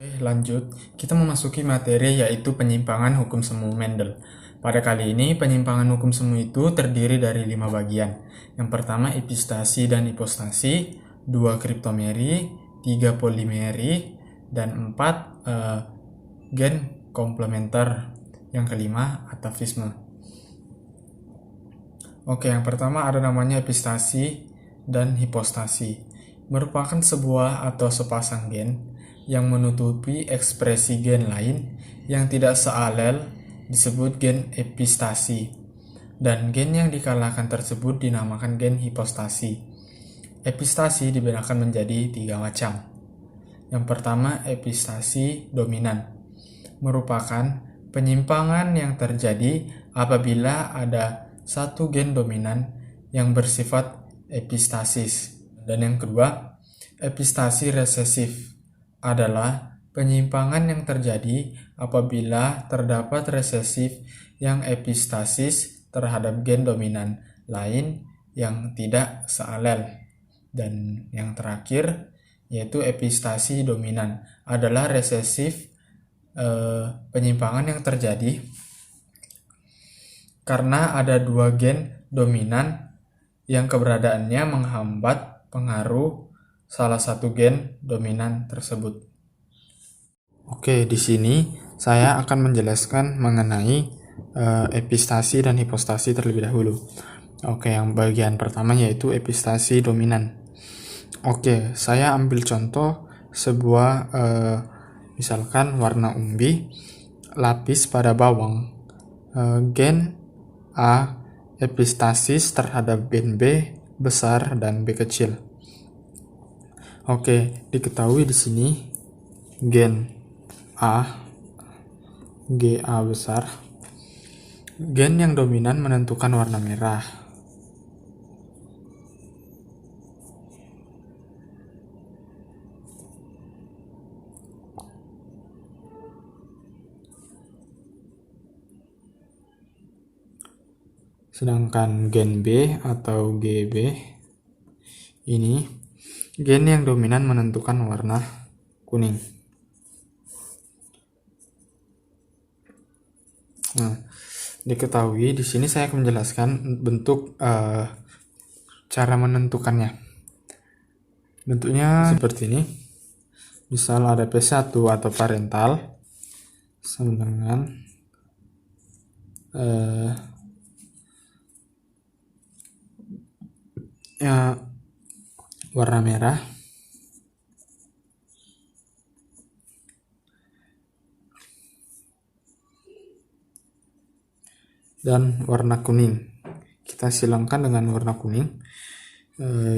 Lanjut, kita memasuki materi yaitu penyimpangan hukum semu Mendel. Pada kali ini, penyimpangan hukum semu itu terdiri dari 5 bagian. Yang pertama, epistasi dan hipostasi, 2 kriptomeri, 3 polimeri, dan 4 gen komplementer. Yang kelima, atafisme. Oke, yang pertama ada namanya epistasi dan hipostasi. Merupakan sebuah atau sepasang gen yang menutupi ekspresi gen lain yang tidak sealel disebut gen epistasi, dan gen yang dikalahkan tersebut dinamakan gen hipostasi. Epistasi dibedakan menjadi 3 macam. Yang pertama, epistasi dominan. Merupakan penyimpangan yang terjadi apabila ada satu gen dominan yang bersifat epistasis. Dan yang kedua, epistasi resesif adalah penyimpangan yang terjadi apabila terdapat resesif yang epistasis terhadap gen dominan lain yang tidak sealel. Dan yang terakhir, yaitu epistasi dominan, adalah resesif penyimpangan yang terjadi karena ada 2 gen dominan yang keberadaannya menghambat pengaruh salah satu gen dominan tersebut. Oke, di sini saya akan menjelaskan mengenai epistasi dan hipostasi terlebih dahulu. Oke, yang bagian pertama yaitu epistasi dominan. Oke, saya ambil contoh sebuah misalkan warna umbi, lapis pada bawang, gen A epistasis terhadap gen B besar dan B kecil. Oke, diketahui di sini gen A, GA besar, gen yang dominan menentukan warna merah. Sedangkan gen B atau GB ini gen yang dominan menentukan warna kuning. Nah, diketahui di sini saya akan menjelaskan bentuk cara menentukannya. Bentuknya seperti ini. Misal ada P1 atau parental sama dengan warna merah, dan warna kuning. Kita silangkan dengan warna kuning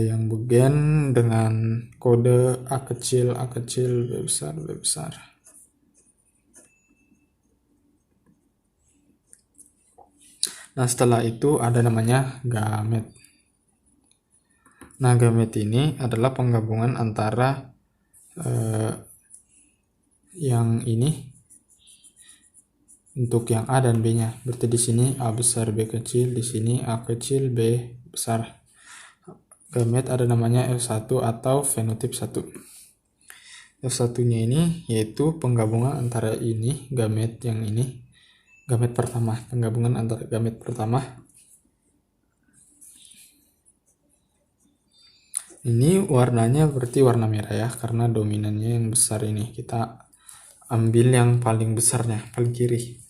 yang bagian dengan kode A kecil, B besar, B besar. Nah, setelah itu ada namanya gamet. Nah, gamet ini adalah penggabungan antara yang ini untuk yang A dan B-nya. Berarti di sini A besar, B kecil, di sini A kecil, B besar. Gamet ada namanya F1 atau fenotip 1. F1-nya ini yaitu penggabungan antara ini, gamet yang ini, gamet pertama, penggabungan antara gamet pertama. Ini warnanya berarti warna merah ya, karena dominannya yang besar ini. Kita ambil yang paling besarnya, paling kiri.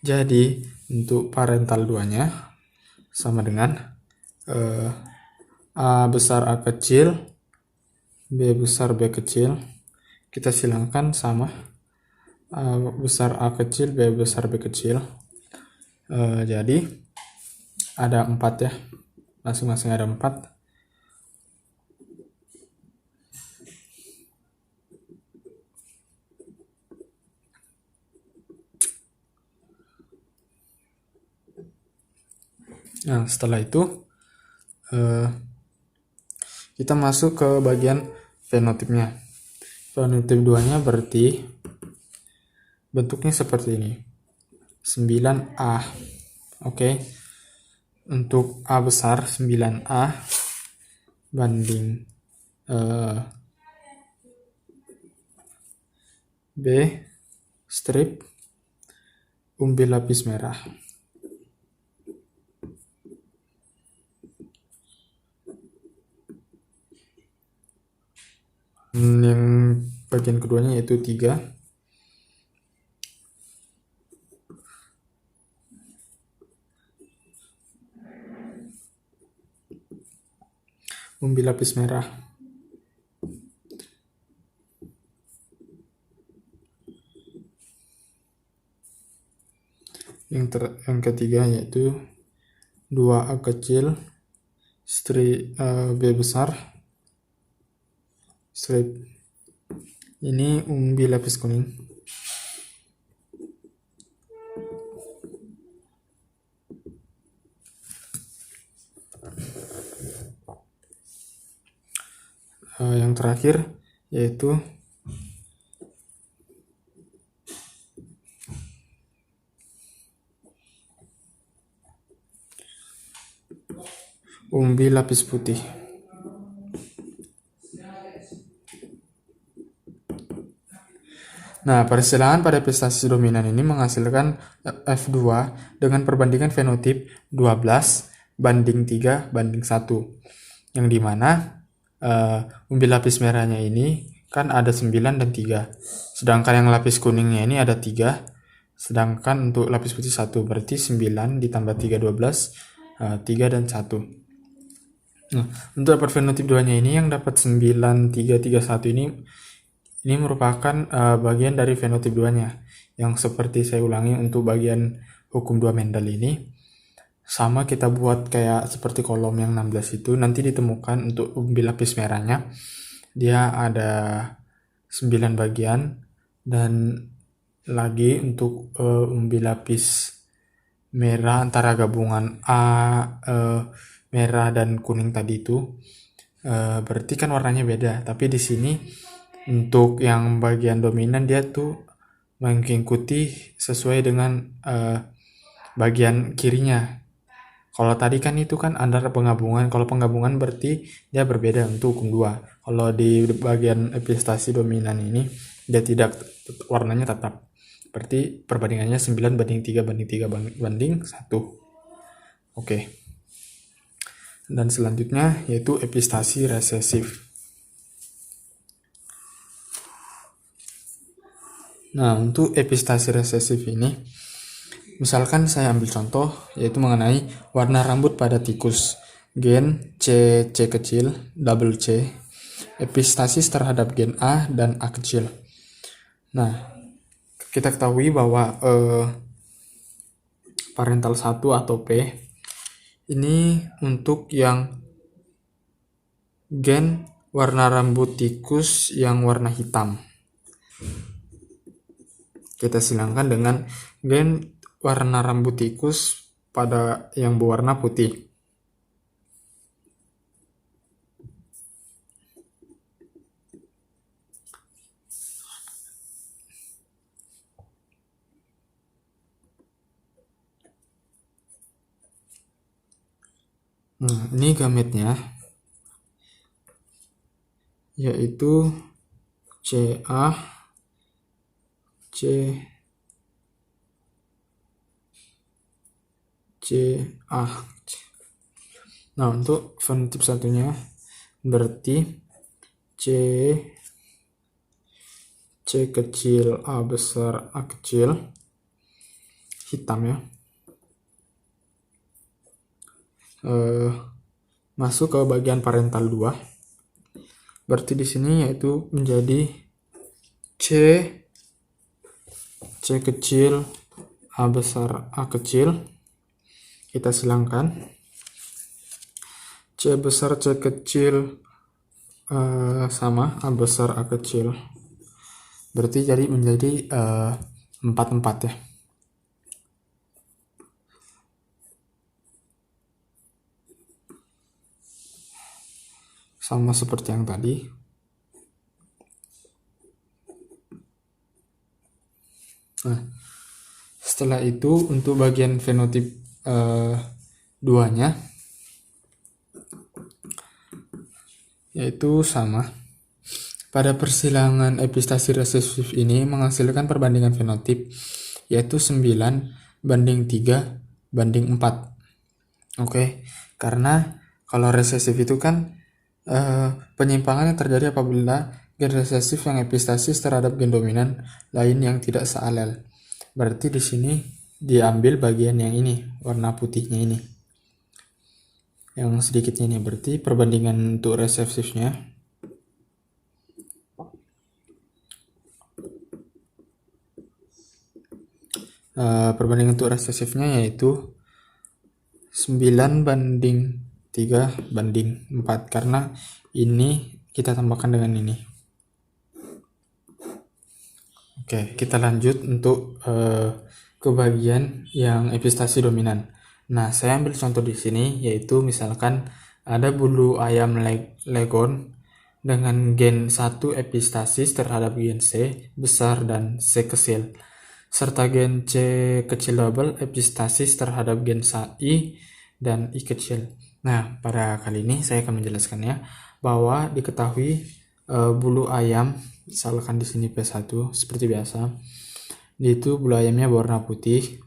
Jadi untuk parental 2-nya sama dengan A besar A kecil, B besar B kecil. Kita silangkan sama A besar A kecil, B besar B kecil. Jadi ada 4 ya, masing-masing ada 4. Nah, setelah itu kita masuk ke bagian fenotipnya. Fenotip 2-nya berarti bentuknya seperti ini, 9A. Oke, untuk A besar 9A banding B. Strip umbi lapis merah. Yang bagian keduanya yaitu 3. Umbi lapis merah. Yang ketiga yaitu 2A kecil, B besar, strip. Ini umbi lapis kuning. Yang terakhir yaitu umbi lapis putih. Nah, persilangan pada epistasi dominan ini menghasilkan F2 dengan perbandingan fenotip 12 banding 3 banding 1. Yang dimana umbi lapis merahnya ini kan ada 9 dan 3. Sedangkan yang lapis kuningnya ini ada 3. Sedangkan untuk lapis putih 1, berarti 9 ditambah 3, 12, 3 dan 1. Nah, untuk dapat fenotip 2-nya ini yang dapat 9, 3, 3, 1 ini merupakan bagian dari fenotip 2-nya. Yang seperti saya ulangi untuk bagian hukum 2 Mendel ini, sama kita buat kayak seperti kolom yang 16 itu, nanti ditemukan untuk umbi lapis merahnya. Dia ada 9 bagian, dan lagi untuk umbi lapis merah antara gabungan A, merah dan kuning tadi itu, berarti kan warnanya beda. Tapi di sini untuk yang bagian dominan dia tuh mengikuti sesuai dengan bagian kirinya. Kalau tadi kan itu kan antara penggabungan. Kalau penggabungan berarti dia berbeda untuk hukum 2. Kalau di bagian epistasi dominan ini dia tidak, warnanya tetap. Berarti perbandingannya 9 banding 3 banding 3 banding 1. Oke. Dan selanjutnya yaitu epistasi resesif. Nah, untuk epistasi resesif ini, misalkan saya ambil contoh yaitu mengenai warna rambut pada tikus. Gen C kecil, double C, epistasis terhadap gen A dan A kecil. Nah, kita ketahui bahwa parental 1 atau P ini untuk yang gen warna rambut tikus yang warna hitam. Kita silangkan dengan gen warna rambut tikus pada yang berwarna putih. Nah, ini gametnya yaitu CA, C, A. Nah, untuk fenotip satunya berarti C kecil, A besar, A kecil, hitam ya. Masuk ke bagian parental 2. Berarti di sini yaitu menjadi C kecil, A besar, A kecil. Kita silangkan. C besar, C kecil sama A besar, A kecil. Berarti jadi menjadi 4 ya. Sama seperti yang tadi. Nah, setelah itu untuk bagian fenotip 2-nya yaitu sama. Pada persilangan epistasi resesif ini menghasilkan perbandingan fenotip, yaitu 9:3:4. Oke, karena kalau resesif itu kan penyimpangan yang terjadi apabila gen resesif yang epistasis terhadap gen dominan lain yang tidak sealel. Berarti di sini diambil bagian yang ini, warna putihnya ini. Yang sedikitnya ini berarti perbandingan untuk resesifnya. Perbandingan untuk resesifnya yaitu 9:3:4 karena ini kita tambahkan dengan ini. Oke, kita lanjut untuk ke bagian yang epistasi dominan. Nah, saya ambil contoh di sini yaitu misalkan ada bulu ayam legon dengan gen 1 epistasis terhadap gen C besar dan C kecil, serta gen C kecil double epistasis terhadap gen I dan I kecil. Nah, pada kali ini saya akan menjelaskannya bahwa diketahui bulu ayam, misalkan di sini P1 seperti biasa, itu bulu ayamnya berwarna putih.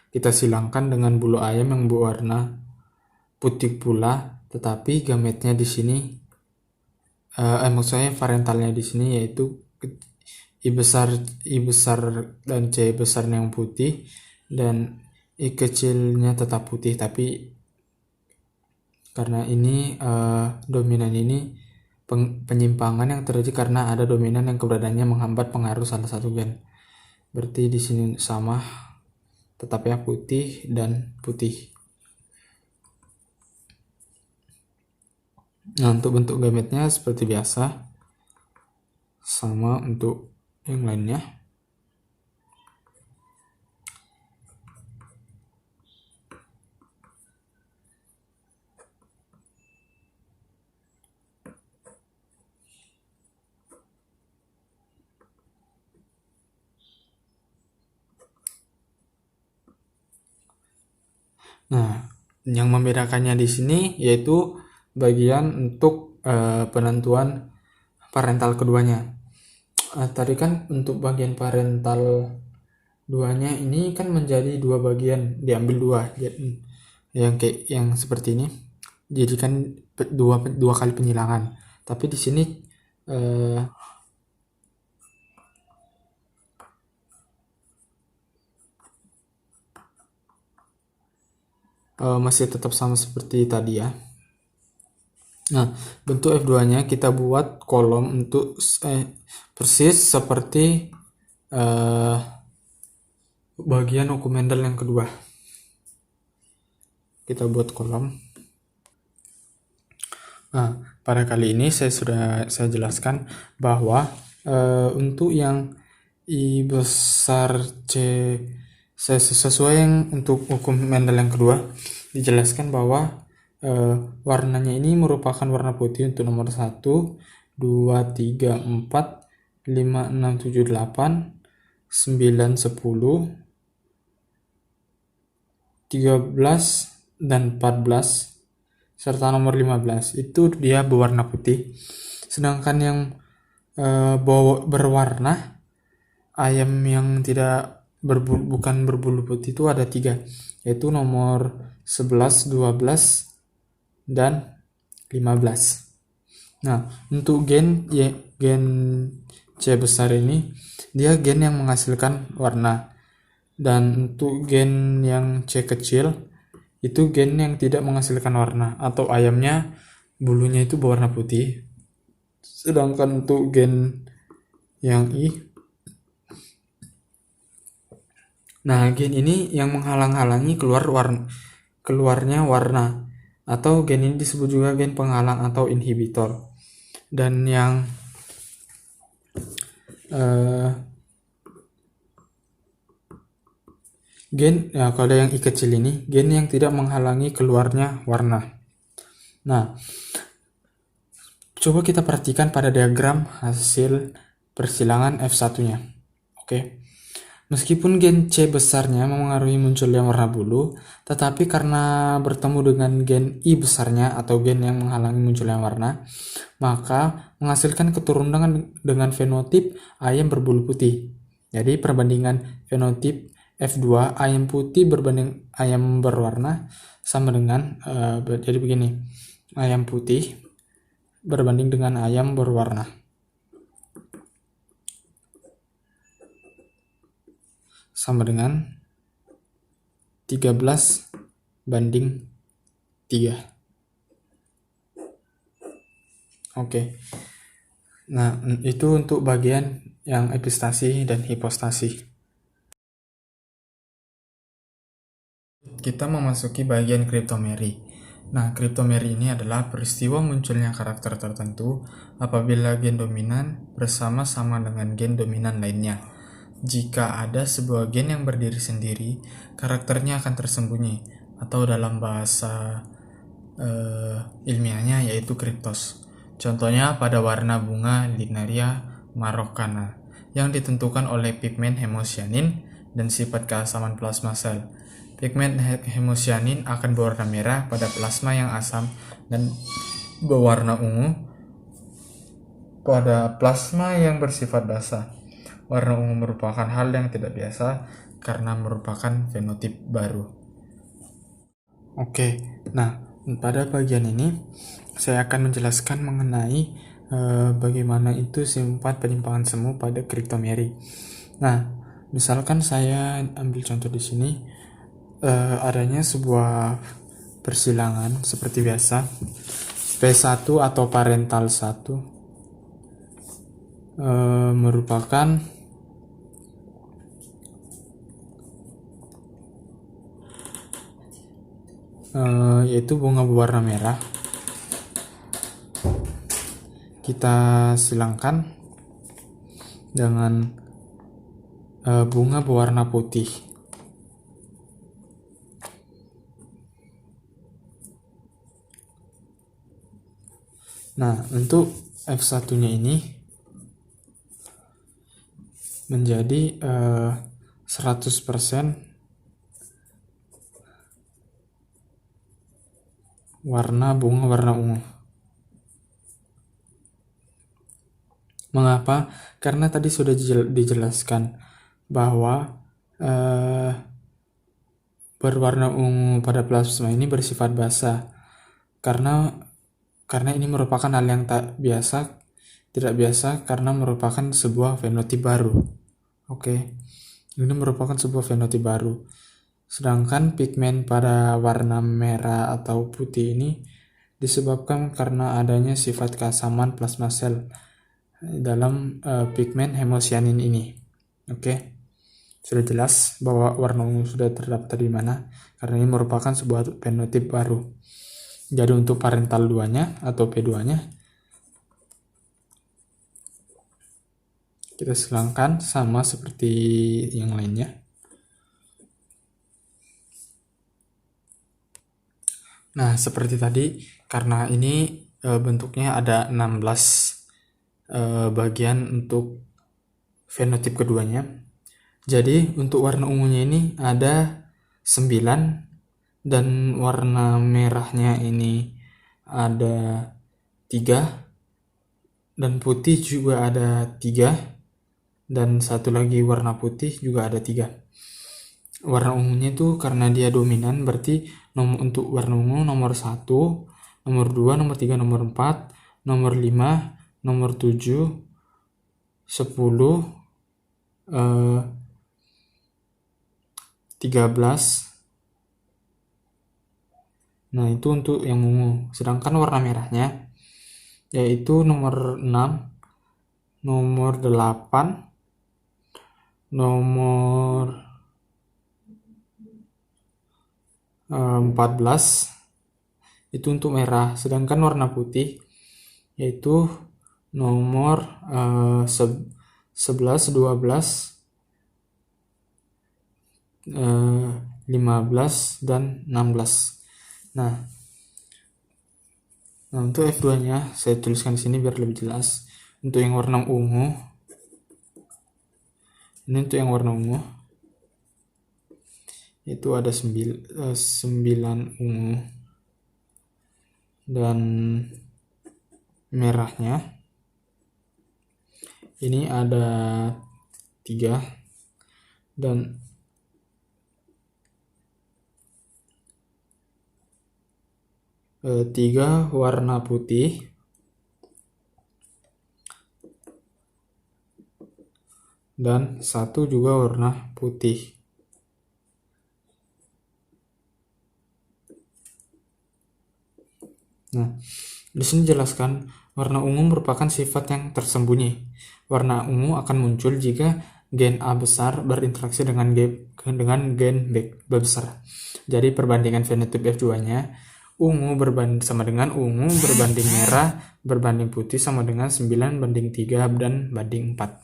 Kita silangkan dengan bulu ayam yang berwarna putih pula, tetapi gametnya di sini, maksudnya parentalnya di sini yaitu I besar dan C besar yang putih dan I kecilnya tetap putih, tapi karena ini dominan ini penyimpangan yang terjadi karena ada dominan yang keberadaannya menghambat pengaruh salah satu gen. Berarti di sini sama, tetap ya putih dan putih. Nah, untuk bentuk gametnya seperti biasa, sama untuk yang lainnya. Nah, yang membedakannya di sini yaitu bagian untuk penentuan parental keduanya. Tadi kan untuk bagian parental duanya ini kan menjadi dua bagian, diambil dua, yang kayak yang seperti ini, jadi kan dua kali penyilangan. Tapi di sini masih tetap sama seperti tadi ya. Nah, bentuk F2-nya kita buat kolom untuk persis seperti bagian hukum Mendel yang kedua. Kita buat kolom. Nah, pada kali ini saya jelaskan bahwa untuk yang I besar C sesuai yang untuk hukum Mendel yang kedua dijelaskan bahwa warnanya ini merupakan warna putih untuk nomor 1, 2, 3, 4, 5, 6, 7, 8, 9, 10, 13, dan 14, serta nomor 15 itu dia berwarna putih. Sedangkan yang berwarna ayam yang bukan berbulu putih itu ada 3, yaitu nomor 11, 12, dan 15. Nah, untuk gen C besar ini dia gen yang menghasilkan warna, dan untuk gen yang C kecil itu gen yang tidak menghasilkan warna atau ayamnya bulunya itu berwarna putih. Sedangkan untuk gen yang I, nah gen ini yang menghalang-halangi keluarnya warna, atau gen ini disebut juga gen penghalang atau inhibitor. Dan yang kalau yang I kecil ini gen yang tidak menghalangi keluarnya warna. Nah, coba kita perhatikan pada diagram hasil persilangan F1-nya. Oke. Meskipun gen C besarnya mempengaruhi munculnya warna bulu, tetapi karena bertemu dengan gen I besarnya atau gen yang menghalangi munculnya warna, maka menghasilkan keturunan dengan fenotip ayam berbulu putih. Jadi perbandingan fenotip F2 ayam putih berbanding ayam berwarna sama dengan jadi begini. Ayam putih berbanding dengan ayam berwarna. Sama dengan 13 banding 3. Oke. Nah, itu untuk bagian yang epistasi dan hipostasi. Kita memasuki bagian kriptomeri. Nah, kriptomeri ini adalah peristiwa munculnya karakter tertentu apabila gen dominan bersama-sama dengan gen dominan lainnya. Jika ada sebuah gen yang berdiri sendiri, karakternya akan tersembunyi, atau dalam bahasa ilmiahnya yaitu kriptos. Contohnya pada warna bunga Linaria marokana yang ditentukan oleh pigmen hemosianin dan sifat keasaman plasma sel. Pigmen hemosianin akan berwarna merah pada plasma yang asam dan berwarna ungu pada plasma yang bersifat basah. Warna ungu merupakan hal yang tidak biasa karena merupakan fenotip baru. Oke, nah pada bagian ini saya akan menjelaskan mengenai bagaimana itu sifat penyimpangan semu pada kriptomeri. Nah, misalkan saya ambil contoh di sini, adanya sebuah persilangan seperti biasa, P1 atau parental 1 merupakan yaitu bunga berwarna merah. Kita silangkan dengan bunga berwarna putih. Nah, untuk F1-nya ini menjadi 100% warna bunga warna ungu. Mengapa? Karena tadi sudah dijelaskan bahwa berwarna ungu pada plasma ini bersifat basah. Karena ini merupakan hal yang tidak biasa karena merupakan sebuah fenotip baru. Oke. Ini merupakan sebuah fenotip baru. Sedangkan pigmen pada warna merah atau putih ini disebabkan karena adanya sifat keasaman plasma sel dalam pigmen hemosianin ini. Oke. Sudah jelas bahwa warna ungu sudah terdaftar di mana karena ini merupakan sebuah fenotip baru. Jadi untuk parental 2-nya atau P2-nya kita silangkan sama seperti yang lainnya. Nah, seperti tadi, karena ini bentuknya ada 16 bagian untuk fenotip keduanya. Jadi, untuk warna ungunya ini ada 9 dan warna merahnya ini ada 3 dan putih juga ada 3 dan satu lagi warna putih juga ada 3. Warna ungunya itu karena dia dominan berarti untuk warna ungu nomor 1, nomor 2, nomor 3, nomor 4, nomor 5, nomor 7, 10, 13. Nah, itu untuk yang ungu. Sedangkan warna merahnya yaitu nomor 6, nomor 8, nomor 14 itu untuk merah. Sedangkan warna putih yaitu nomor 11, 12, 15 dan 16. Nah, untuk F2-nya saya tuliskan di sini biar lebih jelas. Untuk yang warna ungu Ini untuk yang warna ungu. Itu ada 9 ungu. Dan merahnya ini ada 3 dan 3 warna putih dan 1 juga warna putih. Nah, di sini jelaskan warna ungu merupakan sifat yang tersembunyi. Warna ungu akan muncul jika gen A besar berinteraksi dengan gen B besar. Jadi perbandingan fenotip F2-nya ungu sama dengan ungu berbanding merah berbanding putih sama dengan 9:3 dan banding 4.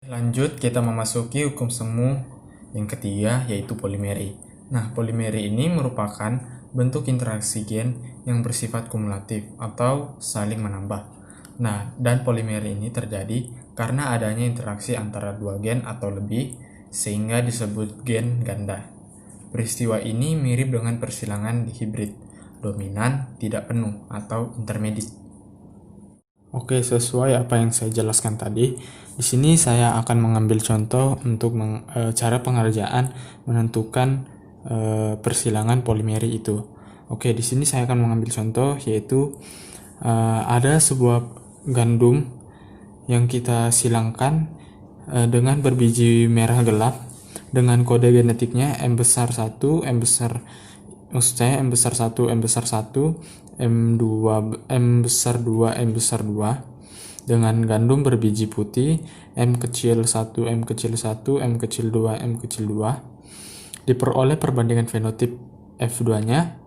Lanjut, kita memasuki hukum semu yang ketiga, yaitu polimeri. Nah, polimeri ini merupakan bentuk interaksi gen yang bersifat kumulatif atau saling menambah. Nah, dan polimeri ini terjadi karena adanya interaksi antara 2 gen atau lebih, sehingga disebut gen ganda. Peristiwa ini mirip dengan persilangan hibrid, dominan, tidak penuh, atau intermediate. Oke, sesuai apa yang saya jelaskan tadi, di sini saya akan mengambil contoh untuk cara pengerjaan menentukan persilangan polimeri itu. Oke, di sini saya akan mengambil contoh yaitu ada sebuah gandum yang kita silangkan dengan berbiji merah gelap dengan kode genetiknya M besar 1, M besar 1, M besar 1, M2, M besar 2, M besar 2 dengan gandum berbiji putih M kecil 1, M kecil 1, M kecil 2, M kecil 2 diperoleh perbandingan fenotip F2-nya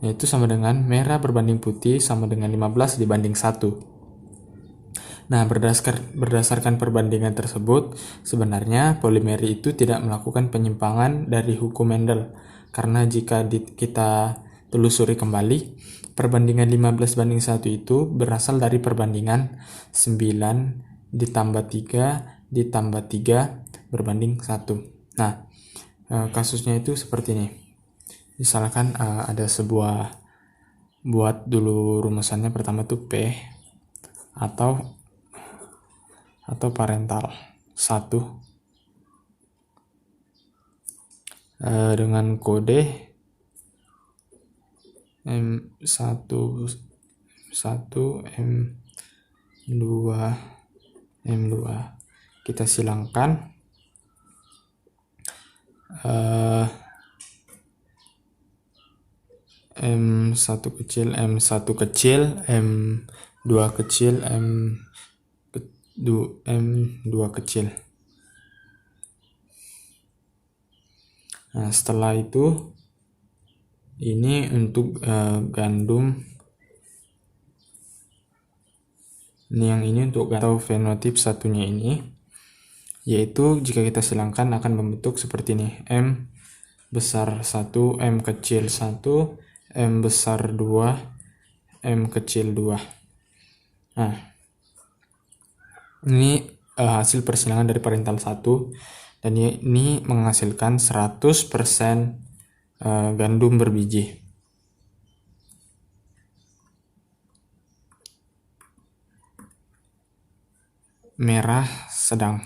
yaitu sama dengan merah berbanding putih sama dengan 15 dibanding 1. Nah, berdasarkan perbandingan tersebut, sebenarnya polimeri itu tidak melakukan penyimpangan dari hukum Mendel karena jika kita telusuri kembali, perbandingan 15:1 itu berasal dari perbandingan 9 ditambah 3 ditambah 3 berbanding 1. Nah, kasusnya itu seperti ini. Misalkan ada sebuah, buat dulu rumusannya pertama tuh P atau parental 1 dengan kode M1 M2 M2 kita silangkan M1 kecil M1 kecil M2 kecil M2 kecil. Nah, setelah itu ini untuk gandum, ini untuk atau fenotip satunya ini, yaitu jika kita silangkan akan membentuk seperti ini, M besar 1, M kecil 1, M besar 2, M kecil 2. Nah, ini hasil persilangan dari parental 1 dan ini menghasilkan 100% gandum berbiji. Merah sedang.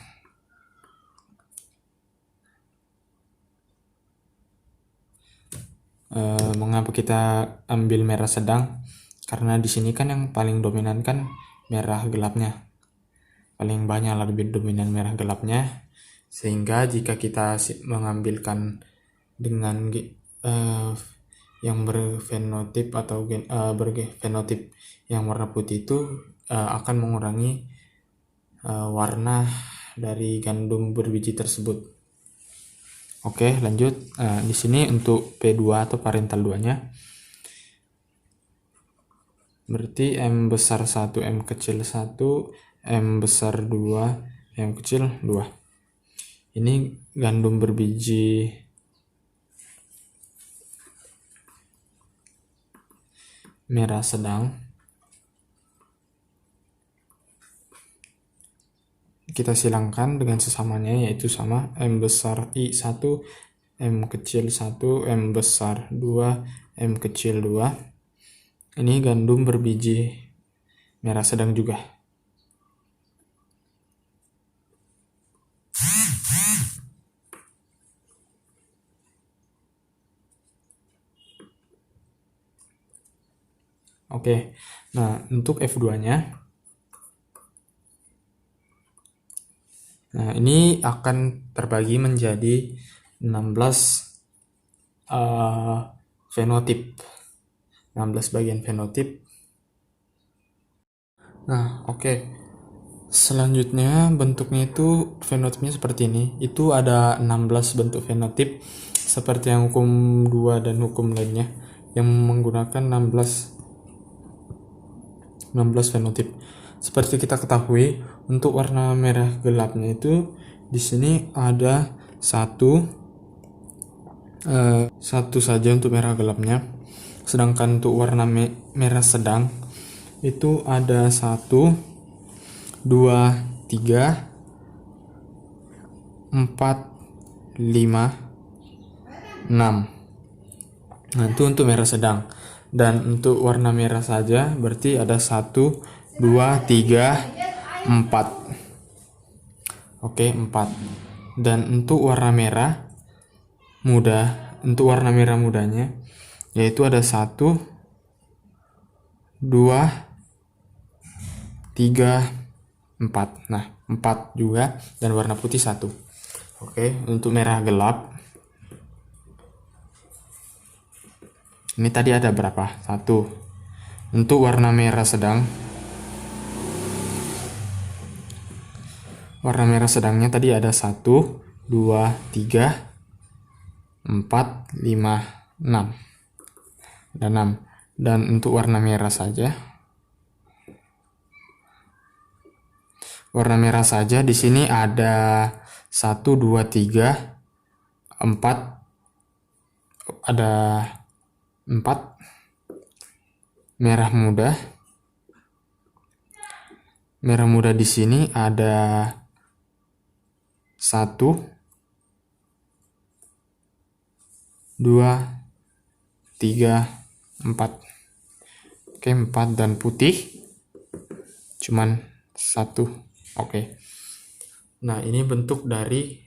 Mengapa kita ambil merah sedang? Karena di sini kan yang paling dominan kan merah gelapnya. Paling banyak lebih dominan merah gelapnya. Sehingga jika kita mengambilkan dengan yang berfenotip atau berfenotip yang warna putih itu akan mengurangi warna dari gandum berbiji tersebut. Oke, lanjut. Di sini untuk P2 atau parental 2-nya berarti M besar 1, M kecil 1, M besar 2, M kecil 2. Ini gandum berbiji merah sedang kita silangkan dengan sesamanya, yaitu sama M besar I1, M kecil 1, M besar 2, M kecil 2. Ini gandum berbiji merah sedang juga. Oke, nah untuk F2-nya, nah ini akan terbagi menjadi 16 fenotip, 16 bagian fenotip. Nah, oke. Selanjutnya bentuknya itu fenotipnya seperti ini. Itu ada 16 bentuk fenotip seperti yang hukum 2 dan hukum lainnya yang menggunakan 16 fenotip. Seperti kita ketahui, untuk warna merah gelapnya itu di sini ada satu saja untuk merah gelapnya. Sedangkan untuk warna merah sedang itu ada 1, 2, 3, 4, 5, 6. Nah, itu untuk merah sedang. Dan untuk warna merah saja berarti ada 1, 2, 3, 4. Oke, 4. Dan untuk warna merah muda, untuk warna merah mudanya yaitu ada 1, 2, 3, 4. Nah, 4 juga, dan warna putih 1. Oke, untuk merah gelap ini tadi ada berapa? 1. Untuk warna merah sedang, warna merah sedangnya tadi ada 1, 2, 3, 4, 5, 6. Ada 6. Dan untuk warna merah saja, warna merah saja di sini ada 1, 2, 3, 4. Ada 4 merah muda. Merah muda di sini ada 1, 2, 3, 4. Oke, 4. Dan putih cuman 1. Oke. Nah, ini bentuk dari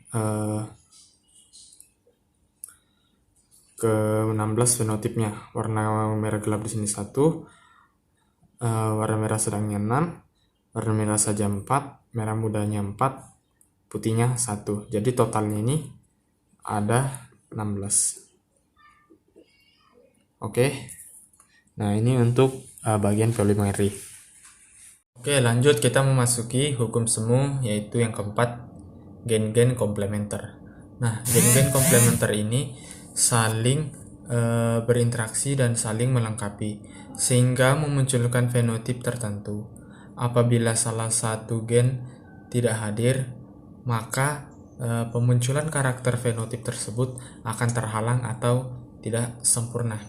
ke-16 fenotipnya. Warna merah gelap di sini 1, warna merah sedangnya 6, warna merah saja 4, merah mudanya 4, putihnya 1. Jadi totalnya ini ada 16. Oke. Nah, ini untuk bagian polimeri. Oke, lanjut kita memasuki hukum semu, yaitu yang keempat, gen-gen komplementer. Nah, gen-gen komplementer ini saling berinteraksi dan saling melengkapi, sehingga memunculkan fenotip tertentu. Apabila salah satu gen tidak hadir, maka pemunculan karakter fenotip tersebut akan terhalang atau tidak sempurna.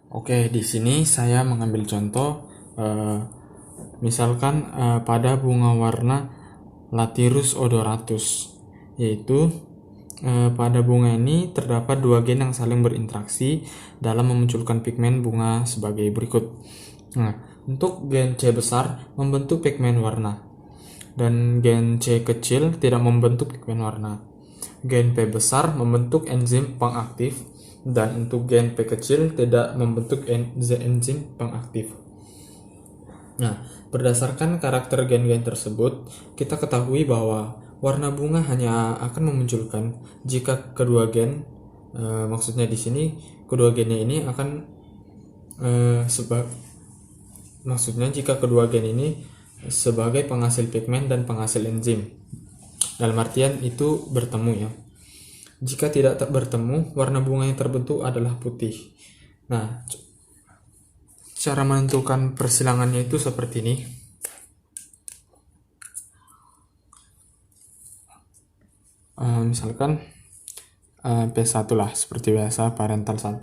Oke, di sini saya mengambil contoh, misalkan pada bunga warna Lathyrus odoratus, yaitu pada bunga ini terdapat 2 gen yang saling berinteraksi dalam memunculkan pigmen bunga sebagai berikut. Nah, untuk gen C besar membentuk pigmen warna, dan gen C kecil tidak membentuk pigmen warna. Gen P besar membentuk enzim pengaktif, dan untuk gen P kecil tidak membentuk enzim pengaktif. Nah, berdasarkan karakter gen-gen tersebut, kita ketahui bahwa warna bunga hanya akan memunculkan jika kedua gen, maksudnya di sini kedua gennya ini akan maksudnya jika kedua gen ini sebagai penghasil pigmen dan penghasil enzim. Dalam artian itu bertemu ya. Jika tidak bertemu, warna bunga yang terbentuk adalah putih. Nah, cara menentukan persilangannya itu seperti ini. Misalkan P1 lah, seperti biasa, parental 1.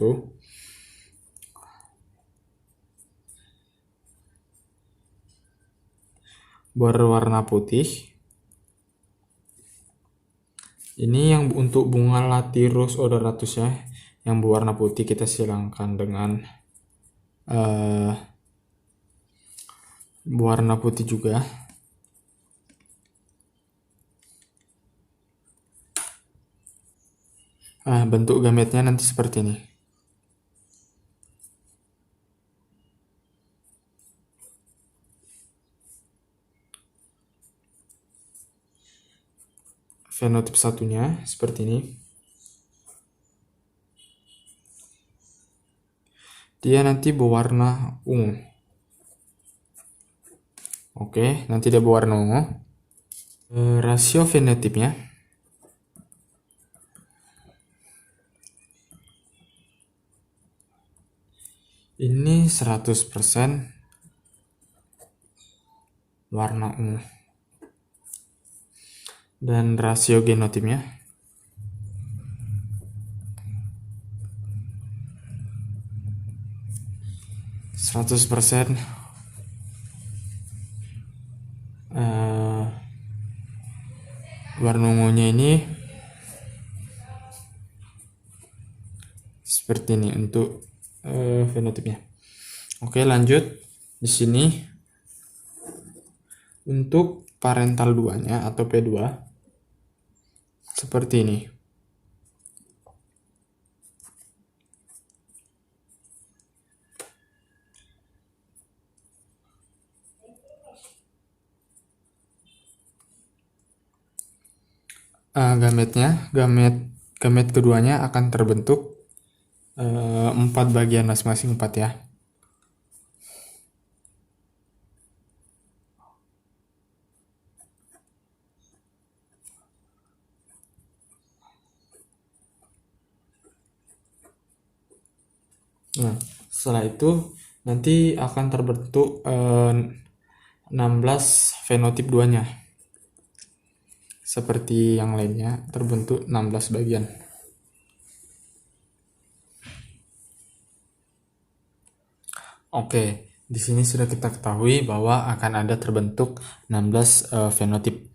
berwarna putih. Ini yang untuk bunga Lathyrus odoratus ya, yang berwarna putih kita silangkan dengan berwarna putih juga. Bentuk gametnya nanti seperti ini. Fenotip satunya seperti ini. Dia nanti berwarna ungu. Oke, nanti dia berwarna ungu. Rasio fenotipnya ini 100% warna ungu. Dan rasio genotipnya warna ungunya ini seperti ini untuk fenotipnya. Oke, lanjut. Di sini untuk parental 2-nya atau P2 seperti ini. Gamet keduanya akan terbentuk 4 bagian masing-masing 4 ya. Nah, setelah itu nanti akan terbentuk 16 fenotip 2-nya. Seperti yang lainnya, terbentuk 16 bagian. Oke, di sini sudah kita ketahui bahwa akan ada terbentuk 16 fenotip.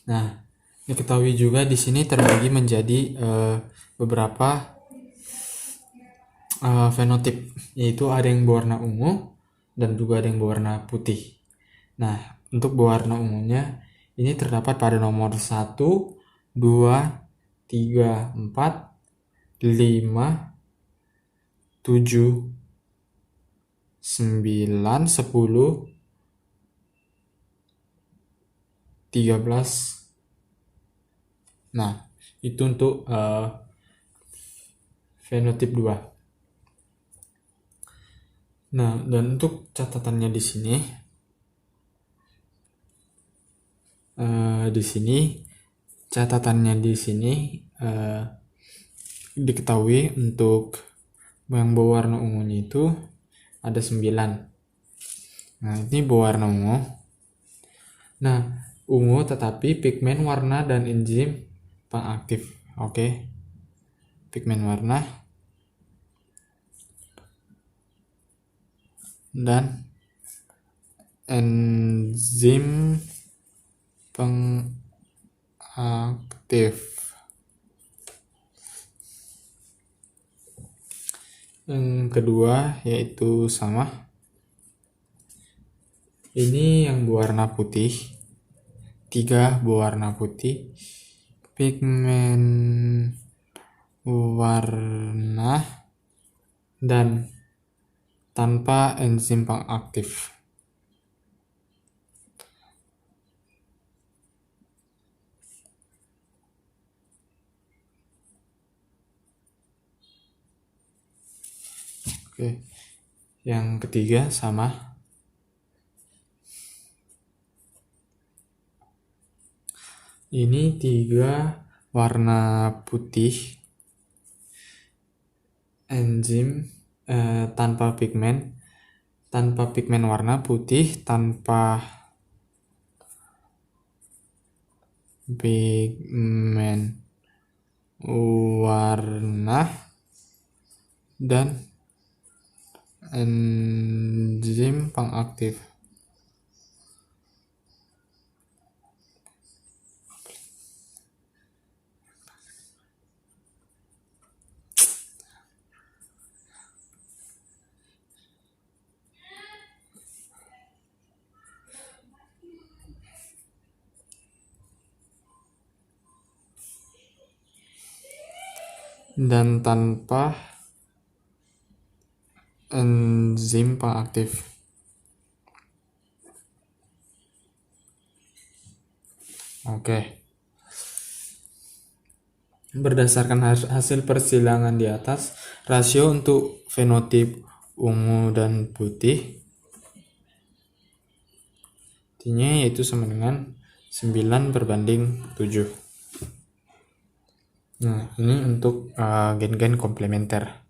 Nah, diketahui juga di sini terbagi menjadi beberapa fenotip, yaitu ada yang berwarna ungu dan juga ada yang berwarna putih. Nah, untuk berwarna ungunya ini terdapat pada nomor 1, 2, 3, 4, 5, 7, 9, 10, 13. Nah, itu untuk fenotip 2. Nah, dan untuk catatannya di sini diketahui untuk yang berwarna ungunya itu ada 9. Nah, ini berwarna ungu. Nah, ungu tetapi pigmen warna dan enzim pengaktif. Oke. Pigmen warna dan enzim pengaktif. Yang kedua yaitu sama. Ini yang berwarna putih. 3 berwarna putih. Pigmen warna dan tanpa enzim pengaktif. Oke. Yang ketiga sama. Ini 3 warna putih, enzim tanpa pigmen warna putih, tanpa pigmen warna dan enzim pengaktif. dan tanpa enzim pengaktif. Oke. Berdasarkan hasil persilangan di atas, rasio untuk fenotip ungu dan putih artinya yaitu sama dengan 9/7. Nah, ini untuk gen-gen komplementer.